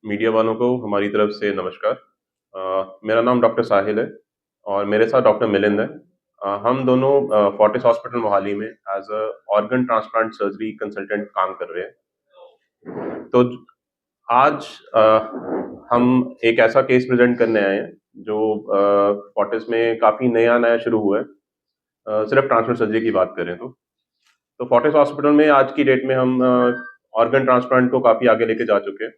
Media वालों को हमारी तरफ से नमस्कार। मेरा नाम डॉक्टर साहिल है और मेरे साथ डॉक्टर मिलिंद है। हम दोनों फोर्टिस हॉस्पिटल मोहाली में as a organ transplant surgery consultant काम कर रहे हैं। तो आज हम एक ऐसा केस प्रेजेंट करने आए हैं जो फोर्टिस में काफ़ी नया नया शुरू हुआ है। सिर्फ ट्रांसप्लांट सर्जरी की बात करें तो फोर्टिस हॉस्पिटल में आज की डेट में हम ऑर्गन ट्रांसप्लांट को काफ़ी आगे लेके जा चुके हैं।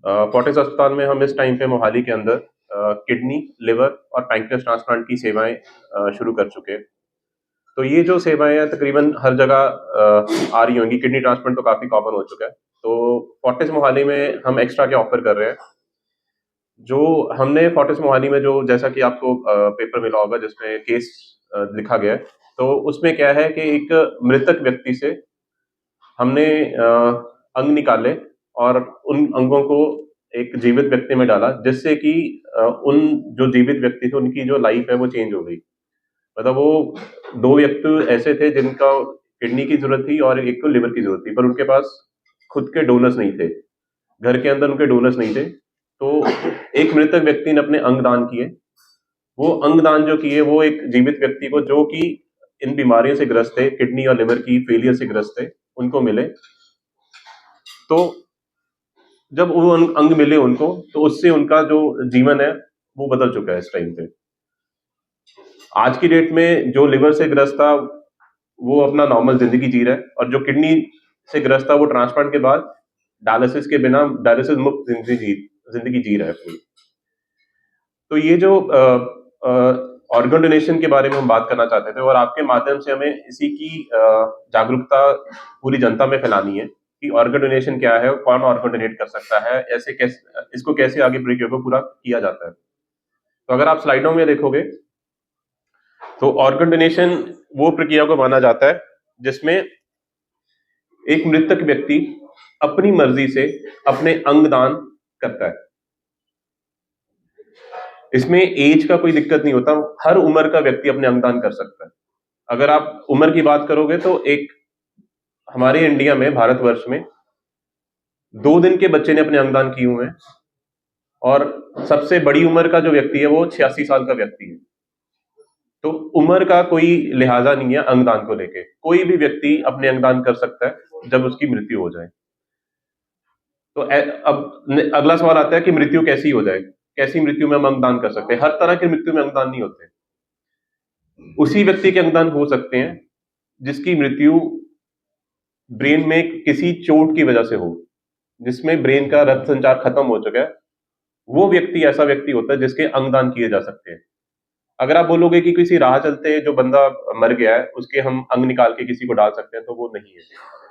फोर्टिस अस्पताल में हम इस टाइम पे मोहाली के अंदर किडनी, लिवर और पैंक्रियास ट्रांसप्लांट की सेवाएं शुरू कर चुके हैं। तो ये जो सेवाएं हैं तकरीबन हर जगह आ रही होंगी। किडनी ट्रांसप्लांट तो काफी कॉमन हो चुका है। तो फोर्टिस मोहाली में हम एक्स्ट्रा क्या ऑफर कर रहे हैं, जो हमने फोर्टिस मोहाली में जो जैसा कि आपको पेपर मिला होगा जिसमें केस लिखा गया है, तो उसमें क्या है कि एक मृतक व्यक्ति से हमने अंग निकाले और उन अंगों को एक जीवित व्यक्ति में डाला, जिससे कि उन जो जीवित व्यक्ति थे उनकी जो लाइफ है वो चेंज हो गई। मतलब वो दो व्यक्ति ऐसे थे जिनका किडनी की जरूरत थी और एक को लिवर की जरूरत थी, पर उनके पास खुद के डोनर्स नहीं थे, घर के अंदर उनके डोनर्स नहीं थे। तो एक मृतक व्यक्ति ने अपने अंग दान किए। वो अंग दान जो किए वो एक जीवित व्यक्ति को, जो कि इन बीमारियों से ग्रस्त थे, किडनी और लिवर की फेलियर से ग्रस्त थे, उनको मिले। तो जब वो अंग मिले उनको, तो उससे उनका जो जीवन है वो बदल चुका है इस टाइम पे। आज की डेट में जो लिवर से ग्रस्त था वो अपना नॉर्मल जिंदगी जी रहा है, और जो किडनी से ग्रस्त था वो ट्रांसप्लांट के बाद डायलिसिस के बिना डायलिसिस मुक्त जिंदगी जी रहा है पूरी। तो ये जो ऑर्गन डोनेशन के बारे में हम बात करना चाहते थे, और आपके माध्यम से हमें इसी की जागरूकता पूरी जनता में फैलानी है कि ऑर्गन डोनेशन क्या है, कौन ऑर्गन डोनेट कर सकता है, ऐसे कैसे इसको कैसे आगे प्रक्रिया को पूरा किया जाता है। तो अगर आप स्लाइडों में देखोगे तो ऑर्गन डोनेशन वो प्रक्रिया को माना जाता है जिसमें एक मृतक व्यक्ति अपनी मर्जी से अपने अंग दान करता है। इसमें एज का कोई दिक्कत नहीं होता, हर उम्र का व्यक्ति अपने अंगदान कर सकता है। अगर आप उम्र की बात करोगे तो एक हमारे इंडिया में, भारतवर्ष में 2 दिन के बच्चे ने अपने अंगदान किए हुए हैं, और सबसे बड़ी उम्र का जो व्यक्ति है वो 86 साल का व्यक्ति है। तो उम्र का कोई लिहाजा नहीं है अंगदान को लेके, कोई भी व्यक्ति अपने अंगदान कर सकता है जब उसकी मृत्यु हो जाए। तो अब अगला सवाल आता है कि मृत्यु कैसी हो जाए, कैसी मृत्यु में हम अंगदान कर सकते हैं। हर तरह की मृत्यु में अंगदान नहीं होते। उसी व्यक्ति के अंगदान हो सकते हैं जिसकी मृत्यु ब्रेन में किसी चोट की वजह से हो, जिसमें ब्रेन का रक्त संचार खत्म हो चुका है। वो व्यक्ति ऐसा व्यक्ति होता है जिसके अंगदान किए जा सकते हैं। अगर आप बोलोगे कि किसी राह चलते जो बंदा मर गया है उसके हम अंग निकाल के किसी को डाल सकते हैं, तो वो नहीं है,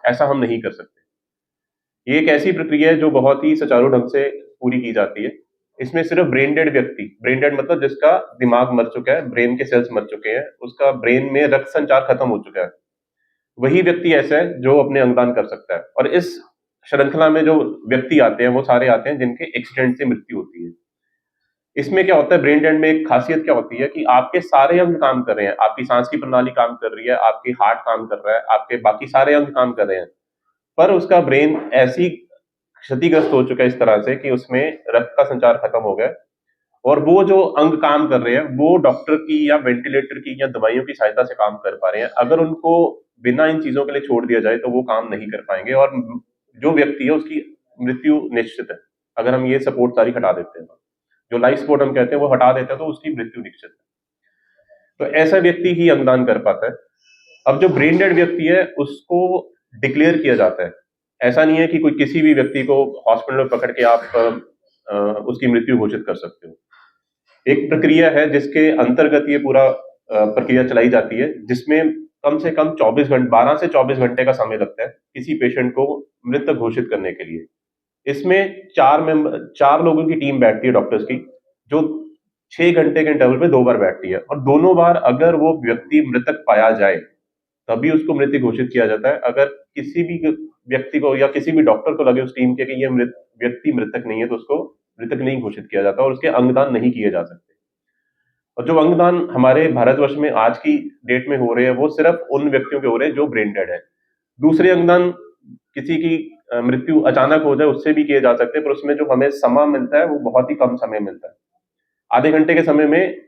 ऐसा हम नहीं कर सकते। ये एक ऐसी प्रक्रिया है जो बहुत ही सुचारू ढंग से पूरी की जाती है। इसमें सिर्फ ब्रेन डेड व्यक्ति, ब्रेन डेड मतलब जिसका दिमाग मर चुका है, ब्रेन के सेल्स मर चुके हैं, उसका ब्रेन में रक्त संचार खत्म हो चुका है, वही व्यक्ति ऐसा है जो अपने अंगदान कर सकता है। और इस श्रृंखला में जो व्यक्ति आते हैं वो सारे आते हैं जिनके एक्सीडेंट से मृत्यु होती है। इसमें क्या होता है, ब्रेन डेड में एक खासियत क्या होती है कि आपके सारे अंग काम कर रहे हैं, आपकी सांस की प्रणाली काम कर रही है, आपकी हार्ट काम कर रहा है, आपके बाकी सारे अंग काम कर रहे हैं, पर उसका ब्रेन ऐसी क्षतिग्रस्त हो चुका है इस तरह से कि उसमें रक्त का संचार खत्म हो गया, और वो जो अंग काम कर रहे हैं वो डॉक्टर की या वेंटिलेटर की या दवाइयों की सहायता से काम कर पा रहे हैं। अगर उनको बिना इन चीजों के लिए छोड़ दिया जाए तो वो काम नहीं कर पाएंगे, और जो व्यक्ति है उसकी मृत्यु निश्चित है। अगर हम ये सपोर्ट सारी हटा देते हैं, जो लाइफ सपोर्ट हम कहते हैं वो हटा देते हैं, तो उसकी मृत्यु निश्चित है। तो ऐसा व्यक्ति ही अंगदान कर पाता है। अब जो ब्रेन डेड व्यक्ति है उसको डिक्लेयर किया जाता है। ऐसा नहीं है कि कोई किसी भी व्यक्ति को हॉस्पिटल में पकड़ के आप उसकी मृत्यु घोषित कर सकते हो। एक प्रक्रिया है जिसके अंतर्गत ये पूरा प्रक्रिया चलाई जाती है, जिसमें कम से कम 12 से 24 घंटे का समय लगता है किसी पेशेंट को मृत घोषित करने के लिए। इसमें 4 लोगों की टीम बैठती है डॉक्टर्स की, जो 6 घंटे के इंटरवल पे 2 बार बैठती है, और दोनों बार अगर वो व्यक्ति मृतक पाया जाए तभी उसको मृत घोषित किया जाता है। अगर किसी भी व्यक्ति को या किसी भी डॉक्टर को लगे उस टीम के कि ये व्यक्ति मृतक नहीं है, तो उसको मृतक नहीं घोषित किया जाता और उसके अंगदान नहीं किए जा सकते। और जो अंगदान हमारे भारतवर्ष में आज की डेट में हो रहे हैं वो सिर्फ उन व्यक्तियों के हो रहे हैं जो ब्रेन डेड है। दूसरे अंगदान किसी की मृत्यु अचानक हो जाए उससे भी किए जा सकते हैं, पर उसमें जो हमें समय मिलता है वो बहुत ही कम समय मिलता है। आधे घंटे के समय में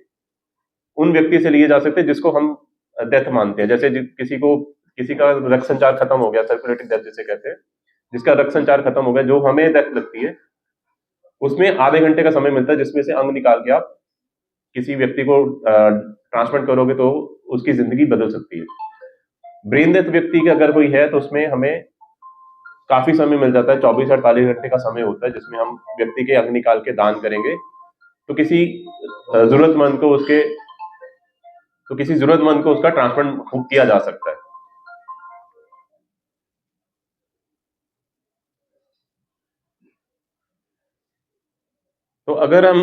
उन व्यक्ति से लिए जा सकते हैं जिसको हम डेथ मानते हैं। जैसे किसी का रक्त संचार खत्म हो गया, सर्कुलेटिंग डेथ जिसे कहते हैं, जिसका रक्त संचार खत्म हो गया, जो हमें डेथ लगती है, उसमें आधे घंटे का समय मिलता है जिसमें से अंग निकाल के आप किसी व्यक्ति को ट्रांसप्लांट करोगे तो उसकी जिंदगी बदल सकती है। ब्रेन डेथ व्यक्ति की अगर कोई है तो उसमें हमें काफी समय मिल जाता है, 24 से 48 घंटे का समय होता है जिसमें हम व्यक्ति के अंग निकाल के दान करेंगे तो किसी जरूरतमंद को उसका ट्रांसप्लांट किया जा सकता है। तो अगर हम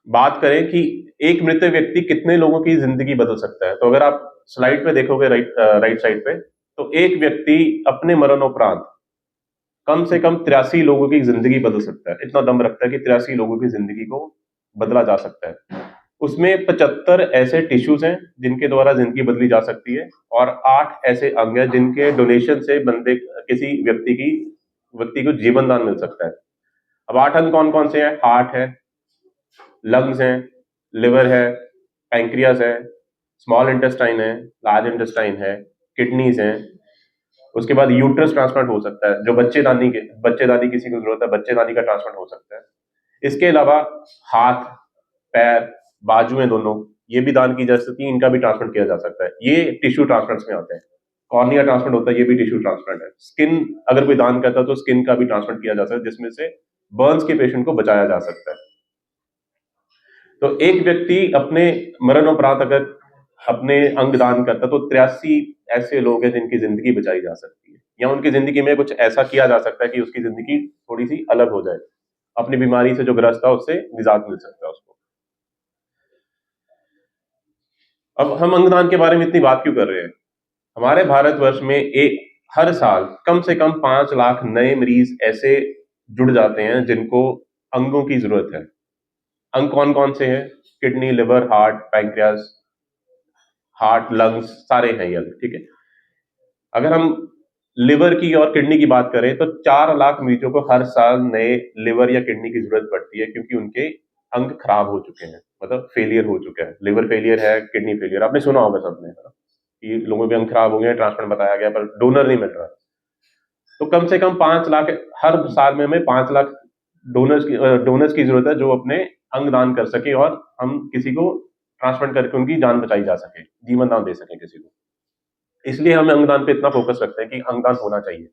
बात करें कि एक मृत व्यक्ति कितने लोगों की जिंदगी बदल सकता है, तो अगर आप स्लाइड पे देखोगे राइट साइड पे, तो एक व्यक्ति अपने मरणोपरांत कम से कम 83 लोगों की जिंदगी बदल सकता है। इतना दम रखता है कि 83 लोगों की जिंदगी को बदला जा सकता है। उसमें 75 ऐसे टिश्यूज हैं जिनके द्वारा जिंदगी बदली जा सकती है, और 8 ऐसे अंग हैं जिनके डोनेशन से किसी व्यक्ति को जीवन दान मिल सकता है। अब 8 अंग कौन कौन से हैं? हार्ट है, लंग्स हैं, लिवर है, पैंक्रियास है, स्मॉल इंटेस्टाइन है, लार्ज इंटेस्टाइन है, किडनीज हैं। उसके बाद यूट्रस ट्रांसप्लांट हो सकता है, जो बच्चेदानी किसी को जरूरत है, बच्चेदानी का ट्रांसप्लांट हो सकता है। इसके अलावा हाथ, पैर, बाजुएं दोनों, ये भी दान की जा सकती है, इनका भी ट्रांसप्लांट किया जा सकता है। ये टिश्यू ट्रांसप्लांट्स में आते हैं। कॉर्निया ट्रांसप्लांट होता है, ये भी टिश्यू ट्रांसप्लांट है। स्किन अगर कोई दान करता है तो स्किन का भी ट्रांसप्लांट किया जा सकता है, जिसमें से बर्न्स के पेशेंट को बचाया जा सकता है। तो एक व्यक्ति अपने मरणोपरांत अगर अपने अंग दान करता है तो 83 ऐसे लोग हैं जिनकी जिंदगी बचाई जा सकती है, या उनकी जिंदगी में कुछ ऐसा किया जा सकता है कि उसकी जिंदगी थोड़ी सी अलग हो जाए, अपनी बीमारी से जो ग्रस्त था उससे निजात मिल सकता है उसको। अब हम अंगदान के बारे में इतनी बात क्यों कर रहे हैं? हमारे भारतवर्ष में हर साल कम से कम 5 लाख नए मरीज ऐसे जुड़ जाते हैं जिनको अंगों की जरूरत है। अंग कौन कौन से हैं? Kidney, liver, heart, pancreas, lungs, सारे हैं ये, ठीक है। अगर हम लिवर की और किडनी की बात करें तो 4 लाख मरीजों को हर साल नए लिवर या किडनी की जरूरत पड़ती है, क्योंकि उनके अंग खराब हो चुके हैं, मतलब फेलियर हो चुका है। लिवर फेलियर है, किडनी फेलियर, आपने सुना होगा सबने, है ना, कि लोगों के अंग खराब हो गए, ट्रांसप्लांट बताया गया पर डोनर नहीं मिल रहा। तो कम से कम 5 लाख हर साल में हमें 5 लाख डोनर्स की जरूरत है जो अपने अंग दान कर सके और हम किसी को ट्रांसप्लांट करके उनकी जान बचाई जा सके, जीवन दान दे सके किसी को। इसलिए हम अंगदान पे इतना फोकस रखते हैं कि अंगदान होना चाहिए।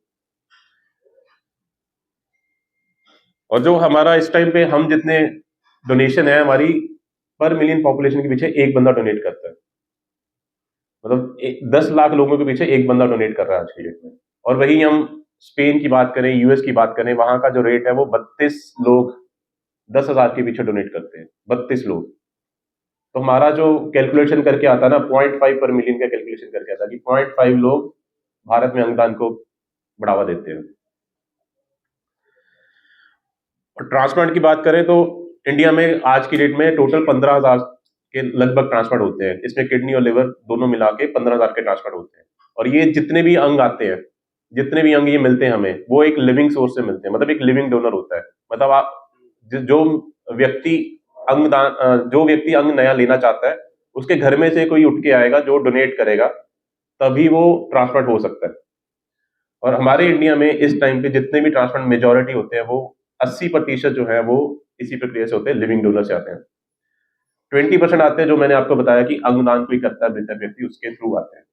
और जो हमारा इस टाइम पे हम जितने डोनेशन है, हमारी पर मिलियन पॉपुलेशन के पीछे एक बंदा डोनेट करता है, मतलब 10 लाख लोगों के पीछे एक बंदा डोनेट कर रहा है आज की डेट में। और वही हम स्पेन की बात करें, यूएस की बात करें, वहां का जो रेट है वो 32 लोग 10,000 के पीछे डोनेट करते हैं, 32 लोग। तो हमारा जो कैलकुलेशन करके आता है ना, 0.5 पर मिलियन का कैलकुलेशन करके आता है कि 0.5 लोग भारत में अंगदान को बढ़ावा देते हैं। और ट्रांसप्लांट की बात करें तो इंडिया में आज की डेट में टोटल 15,000 के लगभग ट्रांसप्लांट होते हैं। इसमें किडनी और लिवर दोनों मिला के 15,000 के ट्रांसप्लांट होते हैं। और ये जितने भी अंग आते हैं, जितने भी अंग ये मिलते हैं हमें, वो एक लिविंग सोर्स से मिलते हैं, मतलब एक लिविंग डोनर होता है। मतलब जो व्यक्ति जो व्यक्ति अंग नया लेना चाहता है, उसके घर में से कोई उठ के आएगा जो डोनेट करेगा, तभी वो ट्रांसप्लांट हो सकता है। और हमारे इंडिया में इस टाइम पे जितने भी ट्रांसप्लांट मेजोरिटी होते हैं, वो 80% जो है वो इसी प्रक्रिया से होते हैं, लिविंग डोनर से आते हैं। 20% आते हैं जो मैंने आपको बताया कि अंगदान कोई करता है मृतक व्यक्ति, उसके थ्रू आते हैं।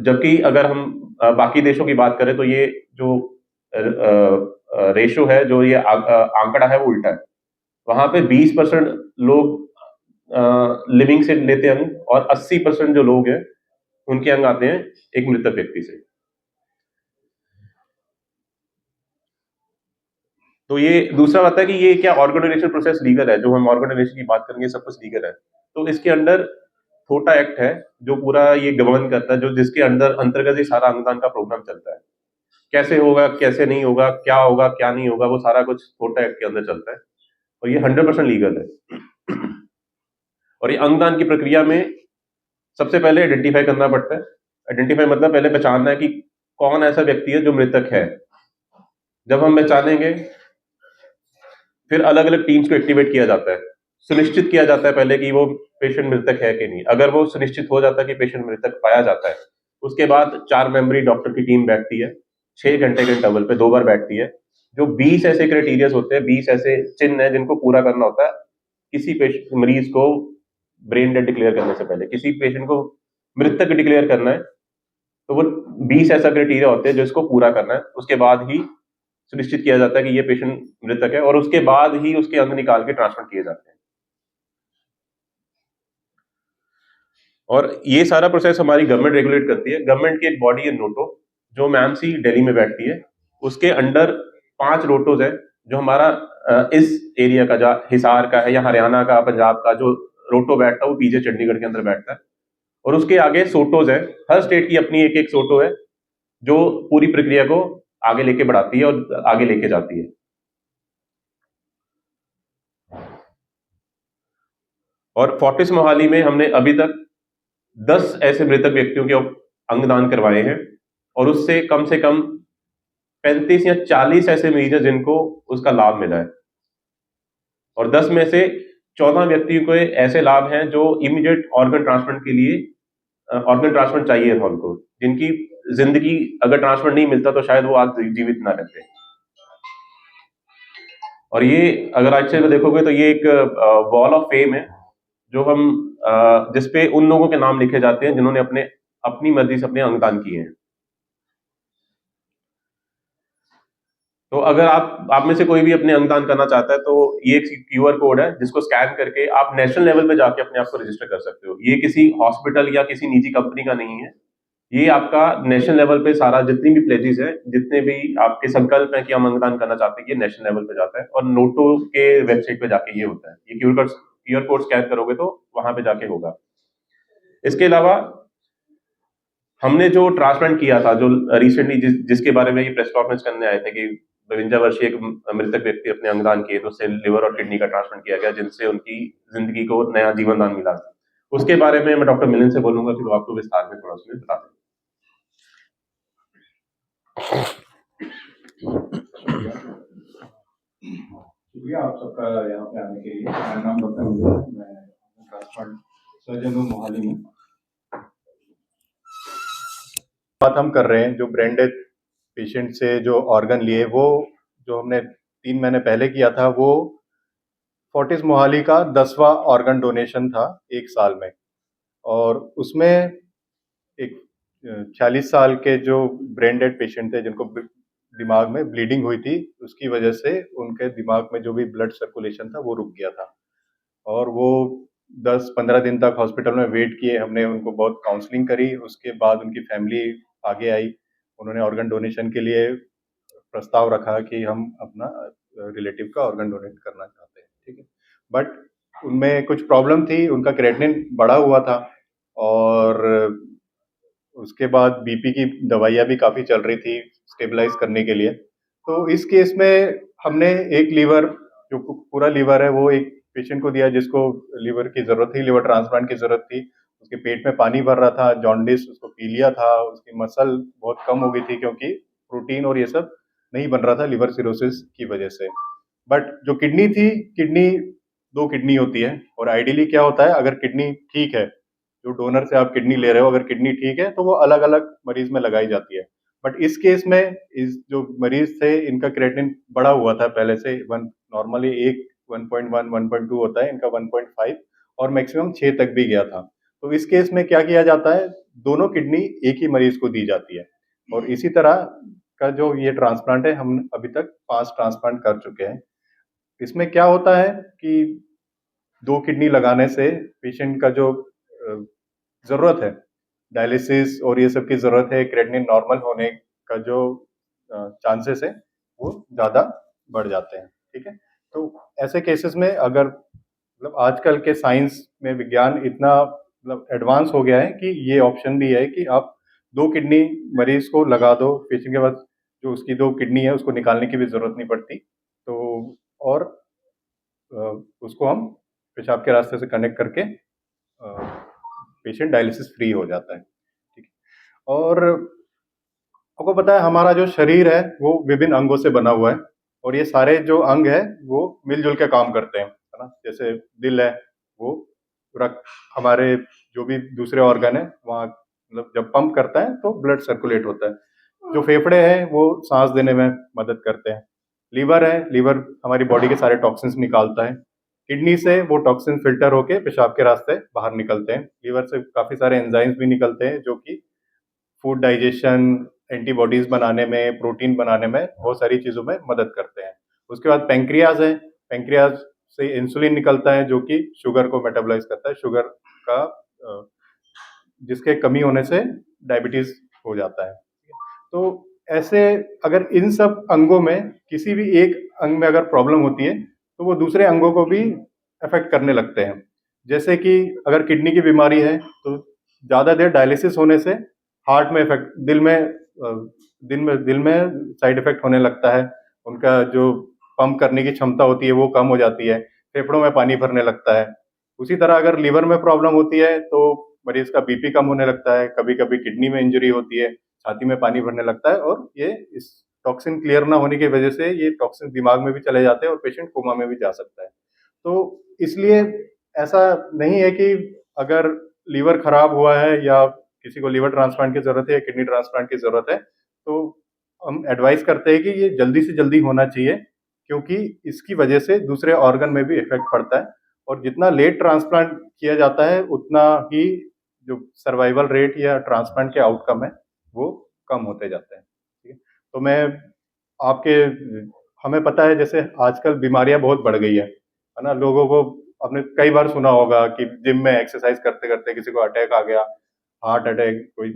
जबकि अगर हम बाकी देशों की बात करें तो ये जो रेशो है, जो ये आंकड़ा है, वो उल्टा है। वहां पे 20% लोग लिविंग से लेते हैं अंग, और 80% जो लोग हैं उनके अंग आते हैं एक मृतक व्यक्ति से। तो ये दूसरा बात है कि ये क्या ऑर्गन डोनेशन प्रोसेस लीगल है? जो हम ऑर्गन डोनेशन की बात करेंगे सब कुछ लीगल है। तो इसके अंडर थोटा एक्ट है जो पूरा ये गवर्न करता है, जो जिसके अंदर अंतर्गत ये सारा अंगदान का प्रोग्राम चलता है। कैसे होगा, कैसे नहीं होगा, क्या नहीं होगा, वो सारा कुछ थोटा एक्ट के अंदर चलता है, और ये 100% लीगल है। और ये अंगदान की प्रक्रिया में सबसे पहले आइडेंटिफाई करना पड़ता है। आइडेंटिफाई मतलब पहले पहचानना है कि कौन ऐसा व्यक्ति है जो मृतक है। जब हम पहचानेंगे, फिर अलग अलग टीम्स को एक्टिवेट किया जाता है, सुनिश्चित किया जाता है पहले कि वो पेशेंट मृतक है कि नहीं। अगर वो सुनिश्चित हो जाता है कि पेशेंट मृतक पाया जाता है, उसके बाद 4 मेंबरी डॉक्टर की टीम बैठती है, 6 घंटे के इंटरवल पे 2 बार बैठती है। जो 20 ऐसे क्राइटेरियाज होते हैं, 20 ऐसे चिन्ह है जिनको पूरा करना होता है किसी मरीज को ब्रेन डेड डिक्लेयर करने से पहले, किसी पेशेंट को मृतक डिक्लेयर करना है तो वो 20 ऐसा क्राइटेरिया होते हैं जिसको पूरा करना है। उसके बाद ही सुनिश्चित किया जाता है कि ये पेशेंट मृतक है, और उसके बाद ही उसके अंग निकाल के ट्रांसफर किए जाते हैं। और ये सारा प्रोसेस हमारी गवर्नमेंट रेगुलेट करती है। गवर्नमेंट की एक बॉडी है नोटो, जो मैम सी दिल्ली में बैठती है। उसके अंडर 5 रोटोज है, जो हमारा इस एरिया का, जो हिसार का है या हरियाणा का, पंजाब का जो रोटो बैठता है वो पीजे चंडीगढ़ के अंदर बैठता है। और उसके आगे सोटोज है, हर स्टेट की अपनी एक एक सोटो है जो पूरी प्रक्रिया को आगे लेके बढ़ाती है और आगे लेके जाती है। और फोर्टिस मोहाली में हमने अभी तक 10 ऐसे मृतक व्यक्तियों के अंगदान करवाए हैं, और उससे कम 35 या 40 ऐसे मरीज हैं जिनको उसका लाभ मिला है। और 10 में से 14 व्यक्तियों को ऐसे लाभ हैं जो इमीडिएट ऑर्गन ट्रांसप्लांट के लिए ऑर्गन ट्रांसप्लांट चाहिए था उनको, जिनकी जिंदगी अगर ट्रांसप्लांट नहीं मिलता तो शायद वो आज जीवित ना रहते। और ये अगर अच्छे से देखोगे तो ये एक वॉल ऑफ फेम है, जो हम जिसपे उन लोगों के नाम लिखे जाते हैं जिन्होंने अपनी मर्जी से अपने अंगदान किए हैं। तो अगर आप में से कोई भी अपने अंगदान करना चाहता है तो ये एक क्यूआर कोड है जिसको स्कैन करके आप नेशनल लेवल पे जाके अपने आप को रजिस्टर कर सकते हो। ये किसी हॉस्पिटल या किसी निजी कंपनी का नहीं है, ये आपका नेशनल लेवल पे सारा जितनी भी प्लेजेस है, जितने भी आपके संकल्प है कि हम अंगदान करना चाहते हैं, ये नेशनल लेवल पे जाता है और नोटो के वेबसाइट पे जाके ये होता है। ये क्यूआर कोड स्कैन करोगे तो वहां पे जाके होगा। इसके अलावा हमने जो ट्रांसप्लांट किया था, जो रिसेंटली जिसके बारे में ये प्रेस कॉन्फ्रेंस करने आए थे कि 52 वर्षीय एक मृतक व्यक्ति अपने अंगदान किए, तो उससे लिवर और किडनी का ट्रांसप्लांट किया गया, जिनसे उनकी जिंदगी को नया जीवन दान मिला। उसके बारे में मैं डॉक्टर मिलिंद से बोलूंगा कि वो आपको विस्तार में थोड़ा उसमें बता दें। शुक्रिया आप सबका यहाँ पे आने के लिए। मेरा नाम डॉक्टर मिलिंद है, मैं ट्रांसप्लांट सर्जन हूँ मोहाली में। बात हम कर रहे हैं जो ब्रेन डेथ पेशेंट से जो ऑर्गन लिए, वो जो हमने 3 महीने पहले किया था, वो फोर्टिस मोहाली का 10वां ऑर्गन डोनेशन था 1 साल में। और उसमें एक 46 साल के जो ब्रेन डेड पेशेंट थे, जिनको दिमाग में ब्लीडिंग हुई थी, उसकी वजह से उनके दिमाग में जो भी ब्लड सर्कुलेशन था वो रुक गया था, और वो 10-15 दिन तक हॉस्पिटल में वेट किए। हमने उनको बहुत काउंसलिंग करी, उसके बाद उनकी फैमिली आगे आई, उन्होंने ऑर्गन डोनेशन के लिए प्रस्ताव रखा कि हम अपना रिलेटिव का ऑर्गन डोनेट करना चाहते हैं, ठीक है। बट उनमें कुछ प्रॉब्लम थी, उनका क्रेटिनिन बढ़ा हुआ था, और उसके बाद बीपी की दवाइयाँ भी काफ़ी चल रही थी स्टेबलाइज करने के लिए। तो इस केस में हमने एक लीवर, जो पूरा लीवर है, वो एक पेशेंट को दिया जिसको लीवर की ज़रूरत थी, लीवर ट्रांसप्लांट की ज़रूरत थी। उसके पेट में पानी भर रहा था, जॉन्डिस, उसको पीलिया था, उसकी मसल बहुत कम हो गई थी क्योंकि प्रोटीन और ये सब नहीं बन रहा था लीवर सिरोसिस की वजह से। बट जो किडनी थी, किडनी 2 किडनी होती है, और आइडियली क्या होता है, अगर किडनी ठीक है, जो डोनर से आप किडनी ले रहे हो, अगर किडनी ठीक है तो वो अलग अलग मरीज में लगाई जाती है। बट इस केस में इस जो मरीज थे, इनका क्रेटिनिन बढ़ा हुआ था पहले से। नॉर्मली एक 1.1 1.2 होता है, इनका 1.5 और मैक्सिमम 6 तक भी गया था। तो इस केस में क्या किया जाता है, दोनों किडनी एक ही मरीज को दी जाती है। और इसी तरह का जो ये ट्रांसप्लांट है, हम अभी तक 5 ट्रांसप्लांट कर चुके हैं। इसमें क्या होता है कि 2 किडनी लगाने से पेशेंट का जो ज़रूरत है, डायलिसिस और ये सब की ज़रूरत है, क्रेटिनिन नॉर्मल होने का जो चांसेस है वो ज़्यादा बढ़ जाते हैं, ठीक है। तो ऐसे केसेस में अगर मतलब आजकल के साइंस में विज्ञान इतना मतलब एडवांस हो गया है कि ये ऑप्शन भी है कि आप 2 किडनी मरीज को लगा दो, पेशेंट के पास जो उसकी 2 किडनी है उसको निकालने की भी ज़रूरत नहीं पड़ती। तो और उसको हम पेशाब के रास्ते से कनेक्ट करके पेशेंट डायलिसिस फ्री हो जाता है, ठीक है। और आपको पता है हमारा जो शरीर है वो विभिन्न अंगों से बना हुआ है, और ये सारे जो अंग है वो मिलजुल के काम करते हैं, है ना? जैसे दिल है, वो रक्त, हमारे जो भी दूसरे ऑर्गन है वहाँ, मतलब जब पंप करता है तो ब्लड सर्कुलेट होता है। जो फेफड़े हैं वो सांस देने में मदद करते हैं। लीवर है, लीवर हमारी बॉडी के सारे टॉक्सिन्स निकालता है। किडनी से वो टॉक्सिन फिल्टर होके पेशाब के रास्ते बाहर निकलते हैं। लीवर से काफी सारे एंजाइम्स भी निकलते हैं जो कि फूड डाइजेशन, एंटीबॉडीज बनाने में, प्रोटीन बनाने में, बहुत सारी चीज़ों में मदद करते हैं। उसके बाद पेंक्रियाज है, पेंक्रियाज से इंसुलिन निकलता है जो कि शुगर को मेटाबोलाइज करता है। शुगर का जिसके कमी होने से डायबिटीज हो जाता है। तो ऐसे अगर इन सब अंगों में किसी भी एक अंग में अगर प्रॉब्लम होती है तो वो दूसरे अंगों को भी अफेक्ट करने लगते हैं। जैसे कि अगर किडनी की बीमारी है तो ज़्यादा देर डायलिसिस होने से हार्ट में इफेक्ट, दिल में साइड इफेक्ट होने लगता है। उनका जो पंप करने की क्षमता होती है वो कम हो जाती है, फेफड़ों में पानी भरने लगता है। उसी तरह अगर लीवर में प्रॉब्लम होती है तो मरीज का बीपी कम होने लगता है, कभी कभी किडनी में इंजरी होती है, छाती में पानी भरने लगता है, और ये इस टॉक्सिन क्लियर ना होने की वजह से ये टॉक्सिन दिमाग में भी चले जाते हैं और पेशेंट कोमा में भी जा सकता है। तो इसलिए ऐसा नहीं है कि अगर लीवर खराब हुआ है या किसी को लीवर ट्रांसप्लांट की जरूरत है या किडनी ट्रांसप्लांट की जरूरत है तो हम एडवाइस करते हैं कि ये जल्दी से जल्दी होना चाहिए, क्योंकि इसकी वजह से दूसरे ऑर्गन में भी इफेक्ट पड़ता है। और जितना लेट ट्रांसप्लांट किया जाता है उतना ही जो सर्वाइवल रेट या ट्रांसप्लांट के आउटकम है वो कम होते जाते हैं। ठीक है, तो मैं आपके, हमें पता है जैसे आजकल बीमारियां बहुत बढ़ गई है ना? लोगों को आपने कई बार सुना होगा कि जिम में एक्सरसाइज करते करते किसी को अटैक आ गया, हार्ट अटैक, कोई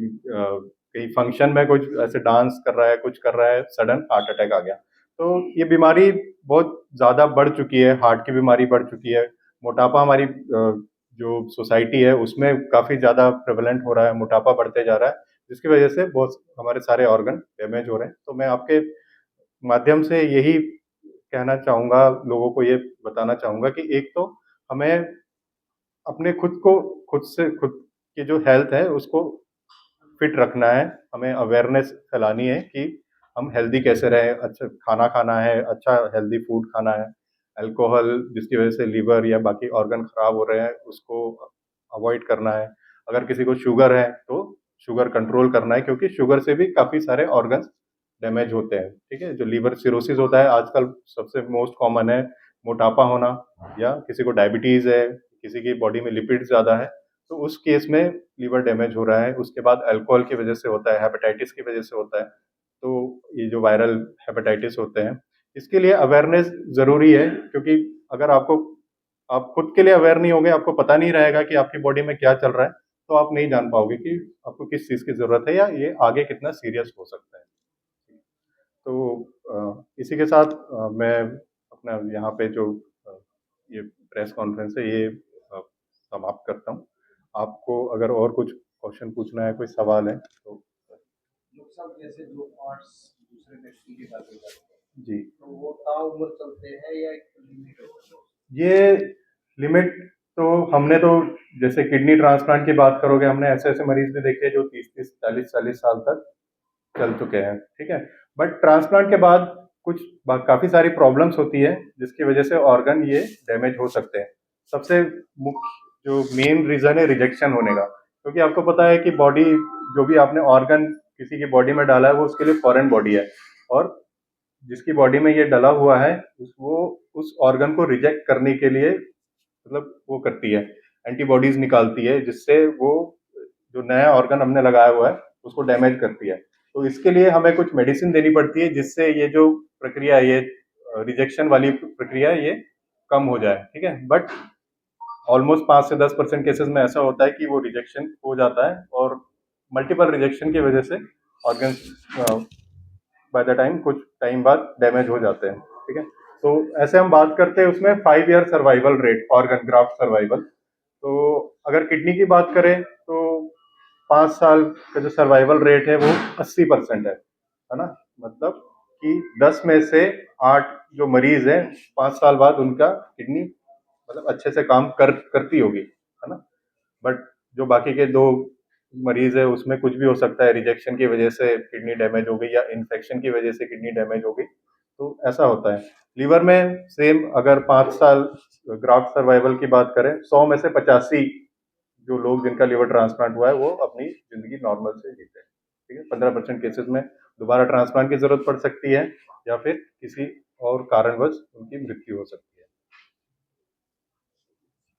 कहीं फंक्शन में कुछ ऐसे डांस कर रहा है, कुछ कर रहा है, सडन हार्ट अटैक आ गया। तो ये बीमारी बहुत ज़्यादा बढ़ चुकी है, हार्ट की बीमारी बढ़ चुकी है। मोटापा हमारी जो सोसाइटी है उसमें काफ़ी ज़्यादा प्रेवलेंट हो रहा है, मोटापा बढ़ते जा रहा है, जिसकी वजह से बहुत हमारे सारे ऑर्गन डैमेज हो रहे हैं। तो मैं आपके माध्यम से यही कहना चाहूँगा, लोगों को ये बताना चाहूँगा कि एक तो हमें अपने खुद की जो हेल्थ है उसको फिट रखना है, हमें अवेयरनेस फैलानी है कि हम हेल्दी कैसे रहें, अच्छा खाना खाना है, अच्छा हेल्दी फूड खाना है, अल्कोहल जिसकी वजह से लीवर या बाकी ऑर्गन खराब हो रहे हैं उसको अवॉइड करना है। अगर किसी को शुगर है तो शुगर कंट्रोल करना है, क्योंकि शुगर से भी काफ़ी सारे ऑर्गन्स डैमेज होते हैं। ठीक है, जो लीवर सिरोसिस होता है आजकल सबसे मोस्ट कॉमन है, मोटापा होना, या किसी को डायबिटीज़ है, किसी की बॉडी में लिपिड्स ज़्यादा है, तो उस केस में लीवर डैमेज हो रहा है। उसके बाद अल्कोहल की वजह से होता है, हेपेटाइटिस की वजह से होता है। तो ये जो वायरल हेपेटाइटिस होते हैं, इसके लिए अवेयरनेस ज़रूरी है, क्योंकि अगर आप खुद के लिए अवेयर नहीं होंगे, आपको पता नहीं रहेगा कि आपकी बॉडी में क्या चल रहा है, तो आप नहीं जान पाओगे कि आपको किस चीज़ की ज़रूरत है या ये आगे कितना सीरियस हो सकता है। तो इसी के साथ मैं अपना यहाँ पे जो अ, ये प्रेस कॉन्फ्रेंस है ये समाप्त करता हूँ। आपको अगर और कुछ क्वेश्चन पूछना है, कोई सवाल है तो लोग सब जैसे जो पार्ट्स दूसरे व्यक्ति के साथ होता है जी। तो वो ताउम्र चलते हैं या एक लिमिट है? ये लिमिट तो हमने तो, जैसे किडनी ट्रांसप्लांट की बात करोगे, हमने ऐसे-ऐसे मरीज़ भी देखे हैं जो 30-30, 40-40 साल तक चल चुके हैं, ठीक है? बट ट्रांसप्लांट के बाद कुछ काफ़ी सारी प्रॉब्लम्स होती है जिसकी वजह से ऑर्गन ये डैमेज हो सकते हैं। सबसे मुख्य जो मेन रीज़न है रिजेक्शन होने का, क्योंकि आपको पता है कि बॉडी, जो भी आपने ऑर्गन किसी की बॉडी में डाला है वो उसके लिए फॉरेन बॉडी है, और जिसकी बॉडी में ये डला हुआ है वो उस ऑर्गन को रिजेक्ट करने के लिए, मतलब वो करती है, एंटीबॉडीज निकालती है, जिससे वो जो नया ऑर्गन हमने लगाया हुआ है उसको डैमेज करती है। तो इसके लिए हमें कुछ मेडिसिन देनी पड़ती है जिससे ये जो प्रक्रिया है, ये रिजेक्शन वाली प्रक्रिया है, ये कम हो जाए। ठीक है, बट ऑलमोस्ट 5 से 10% केसेस में ऐसा होता है कि वो रिजेक्शन हो जाता है, और मल्टीपल रिजेक्शन की वजह से ऑर्गन बाय द टाइम कुछ टाइम बाद डैमेज हो जाते हैं। ठीक है, तो ऐसे हम बात करते हैं उसमें 5 year survival rate, organ graft survival. तो अगर किडनी की बात करें तो 5 साल का जो सर्वाइवल रेट है वो 80% है ना? मतलब कि 10 में से 8 जो मरीज हैं 5 साल बाद उनका किडनी मतलब अच्छे से काम करती होगी, है ना? बट जो बाकी के 2 मरीज है उसमें कुछ भी हो सकता है, रिजेक्शन की वजह से किडनी डैमेज हो गई या इन्फेक्शन की वजह से किडनी डैमेज हो गई, तो ऐसा होता है। लीवर में सेम, अगर 5 साल ग्राफ्ट सर्वाइवल की बात करें, 100 में से 85 जो लोग जिनका लिवर ट्रांसप्लांट हुआ है वो अपनी जिंदगी नॉर्मल से जीते हैं। ठीक है, 15% केसेस में दोबारा ट्रांसप्लांट की जरूरत पड़ सकती है या फिर किसी और कारणवश उनकी मृत्यु हो सकती है।